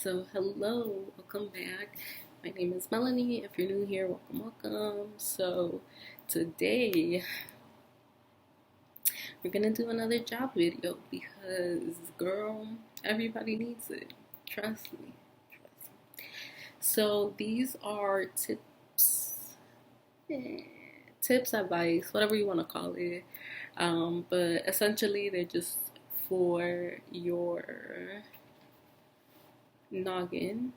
Hello, welcome back. My name is Melanie. If you're new here, welcome. Today we're gonna do another job video because, girl, everybody needs it. Trust me. These are eh, tips, advice, whatever you want to call it. But essentially, they're just for your noggin.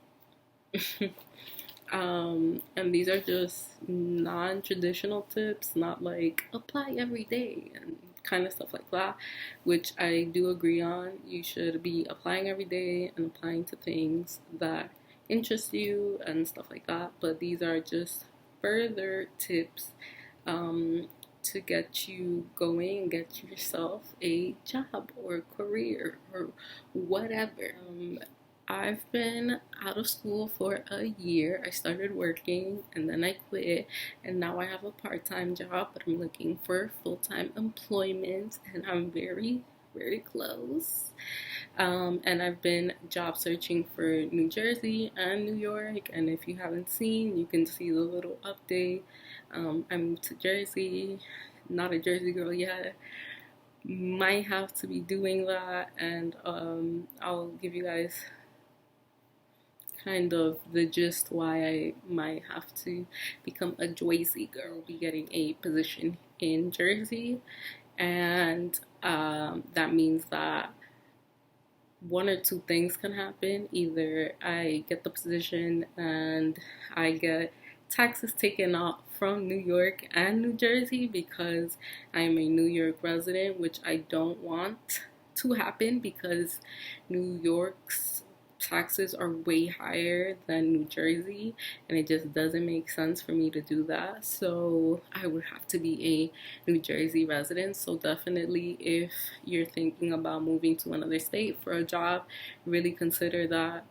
And these are just non-traditional tips, not like apply every day and kind of stuff like that, which I do agree on. You should be applying every day and applying to things that interest you and stuff like that. But these are just further tips to get you going and get yourself a job or career or whatever. I've been out of school for a year. I started working and then I quit, and now I have a part-time job, but I'm looking for full-time employment, and I'm very, very close. And I've been job searching for New Jersey and New York, and if you haven't seen, you can see the little update. I moved to Jersey, not a Jersey girl yet. Might have to be doing that, and I'll give you guys kind of the gist why I might have to become a Jersey girl, be getting a position in Jersey. And that means that one or two things can happen. Either I get the position and I get taxes taken off from New York and New Jersey because I'm a New York resident, which I don't want to happen because New York's taxes are way higher than New Jersey, and it just doesn't make sense for me to do that. So I would have to be a New Jersey resident. So definitely, if you're thinking about moving to another state for a job, really consider that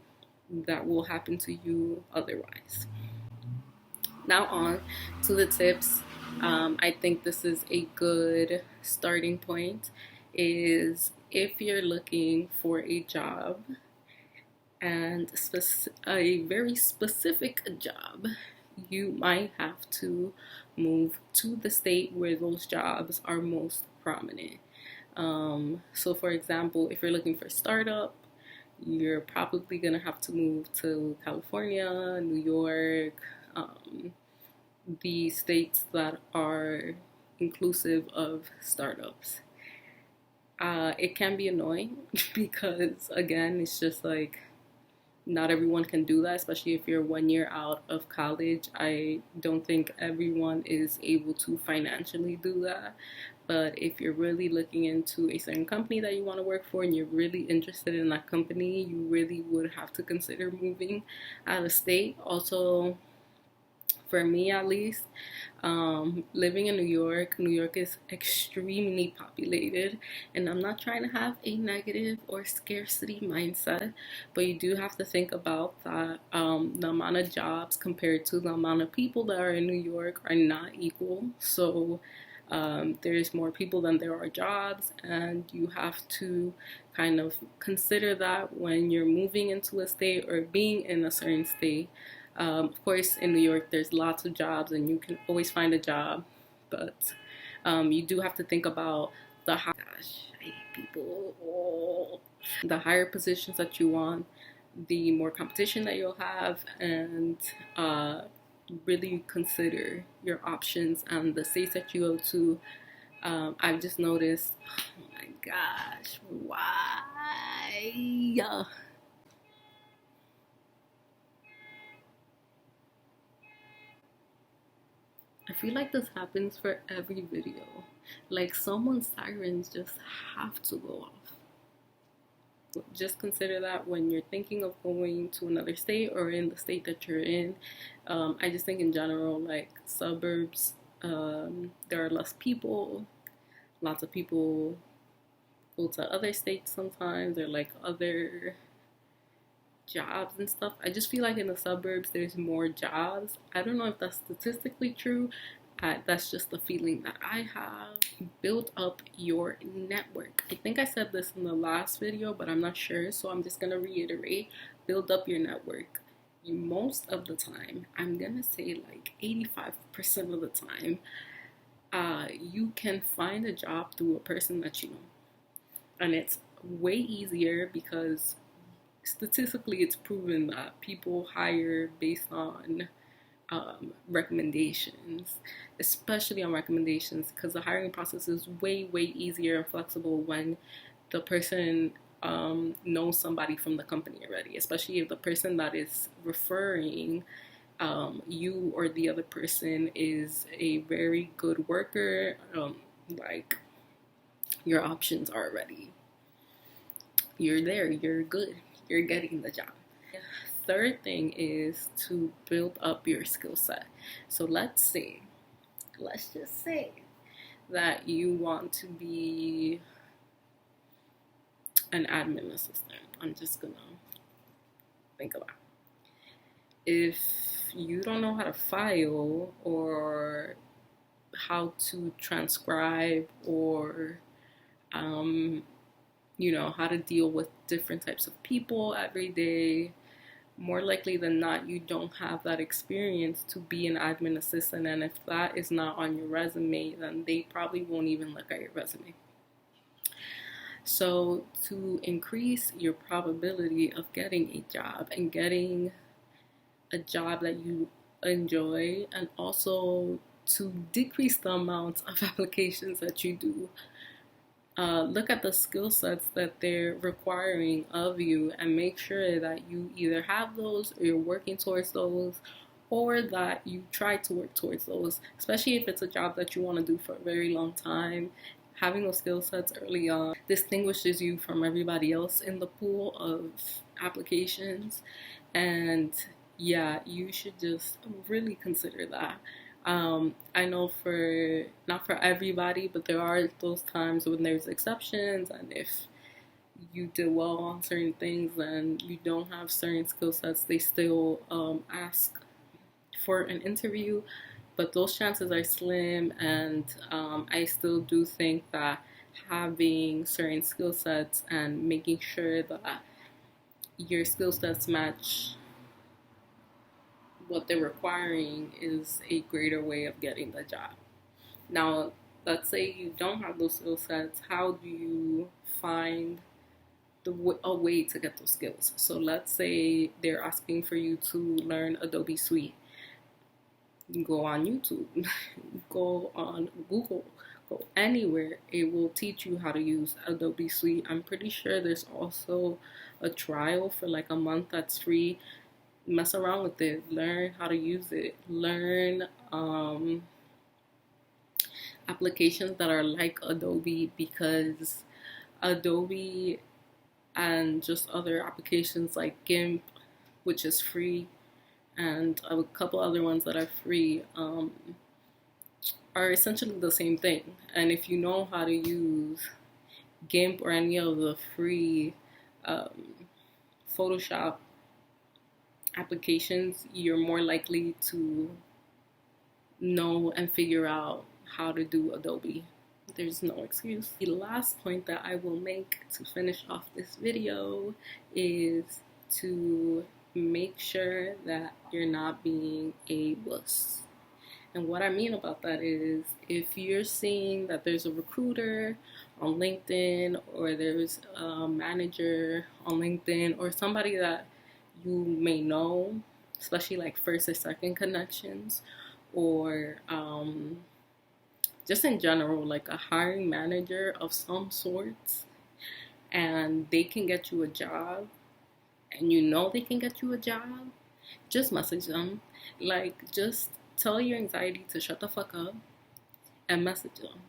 will happen to you otherwise. Now on to the tips. I think this is a good starting point. Is if you're looking for a job, and a very specific job, you might have to move to the state where those jobs are most prominent. So, for example, if you're looking for a startup, you're probably gonna have to move to California, New York, the states that are inclusive of startups. It can be annoying because, again, it's just like not everyone can do that, especially if you're 1 year out of college. I don't think everyone is able to financially do that. But if you're really looking into a certain company that you want to work for and you're really interested in that company, you really would have to consider moving out of state. Also, for me at least, living in New York is extremely populated, and I'm not trying to have a negative or scarcity mindset, but you do have to think about that the amount of jobs compared to the amount of people that are in New York are not equal. So there's more people than there are jobs, and you have to kind of consider that when you're moving into a state or being in a certain state. Of course, in New York, there's lots of jobs and you can always find a job, but you do have to think about gosh, I hate people. Oh. The higher positions that you want, the more competition that you'll have, and really consider your options and the states that you go to. I've just noticed, oh my gosh, why? I feel like this happens for every video. Like someone's sirens just have to go off. Just consider that when you're thinking of going to another state or in the state that you're in. I just think in general, like suburbs, there are less people. Lots of people go to other states sometimes, or like other jobs and stuff. I just feel like in the suburbs there's more jobs. I don't know if that's statistically true. That's just the feeling that I have. Build up your network. I think I said this in the last video, but I'm not sure, so I'm just gonna reiterate. Build up your network. Most of the time, I'm gonna say like 85% of the time, you can find a job through a person that you know. And it's way easier because statistically it's proven that people hire based on recommendations, especially on recommendations, because the hiring process is way easier and flexible when the person knows somebody from the company already, especially if the person that is referring you or the other person is a very good worker. Like, your options are already, you're there, you're good, you're getting the job. Third thing is to build up your skill set. So let's just say that you want to be an admin assistant. I'm just gonna think about it. If you don't know how to file or how to transcribe or how to deal with different types of people every day, more likely than not, you don't have that experience to be an admin assistant. And if that is not on your resume, then they probably won't even look at your resume. So to increase your probability of getting a job and getting a job that you enjoy, and also to decrease the amount of applications that you do, look at the skill sets that they're requiring of you and make sure that you either have those or you're working towards those, or that you try to work towards those, especially if it's a job that you want to do for a very long time. Having those skill sets early on distinguishes you from everybody else in the pool of applications. And yeah, you should just really consider that. I know not for everybody, but there are those times when there's exceptions, and if you did well on certain things and you don't have certain skill sets, they still ask for an interview, but those chances are slim. And I still do think that having certain skill sets and making sure that your skill sets match what they're requiring is a greater way of getting the job. Now, let's say you don't have those skill sets. How do you find a way to get those skills? So let's say they're asking for you to learn Adobe Suite. Go on YouTube, go on Google, go anywhere. It will teach you how to use Adobe Suite. I'm pretty sure there's also a trial for like a month that's free. Mess around with it, learn how to use it, learn applications that are like Adobe, because Adobe and just other applications like GIMP, which is free, and a couple other ones that are free, are essentially the same thing. And if you know how to use GIMP or any of the free Photoshop applications, you're more likely to know and figure out how to do Adobe. There's no excuse. The last point that I will make to finish off this video is to make sure that you're not being a wuss. And what I mean about that is, if you're seeing that there's a recruiter on LinkedIn, or there's a manager on LinkedIn, or somebody that you may know, especially like first or second connections, or just in general, like a hiring manager of some sorts, and they can get you a job, and you know they can get you a job, just message them. Like, just tell your anxiety to shut the fuck up and message them,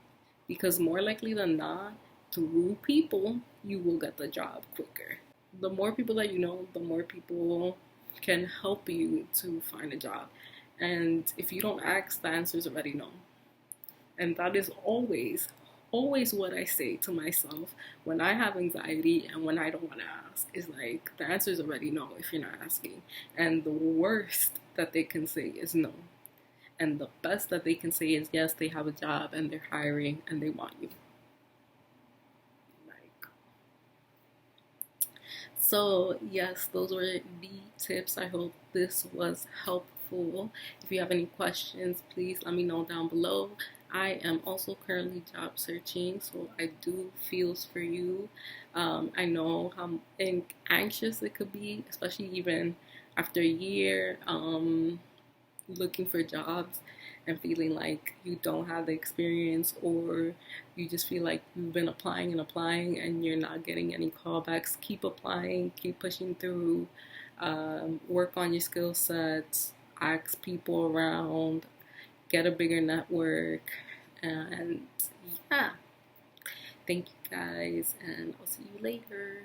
because more likely than not, through people, you will get the job quicker. The more people that you know, the more people can help you to find a job. And if you don't ask, the answer is already no. And that is always what I say to myself when I have anxiety and when I don't want to ask, is like, the answer is already no if you're not asking. And the worst that they can say is no. And the best that they can say is, yes, they have a job and they're hiring and they want you. Like, so yes, those were the tips. I hope this was helpful. If you have any questions, please let me know down below. I am also currently job searching, so I do feels for you. I know how anxious it could be, especially even after a year looking for jobs and feeling like you don't have the experience, or you just feel like you've been applying and applying and you're not getting any callbacks. Keep applying, keep pushing through, work on your skill sets, ask people around, get a bigger network, and yeah, thank you guys, and I'll see you later.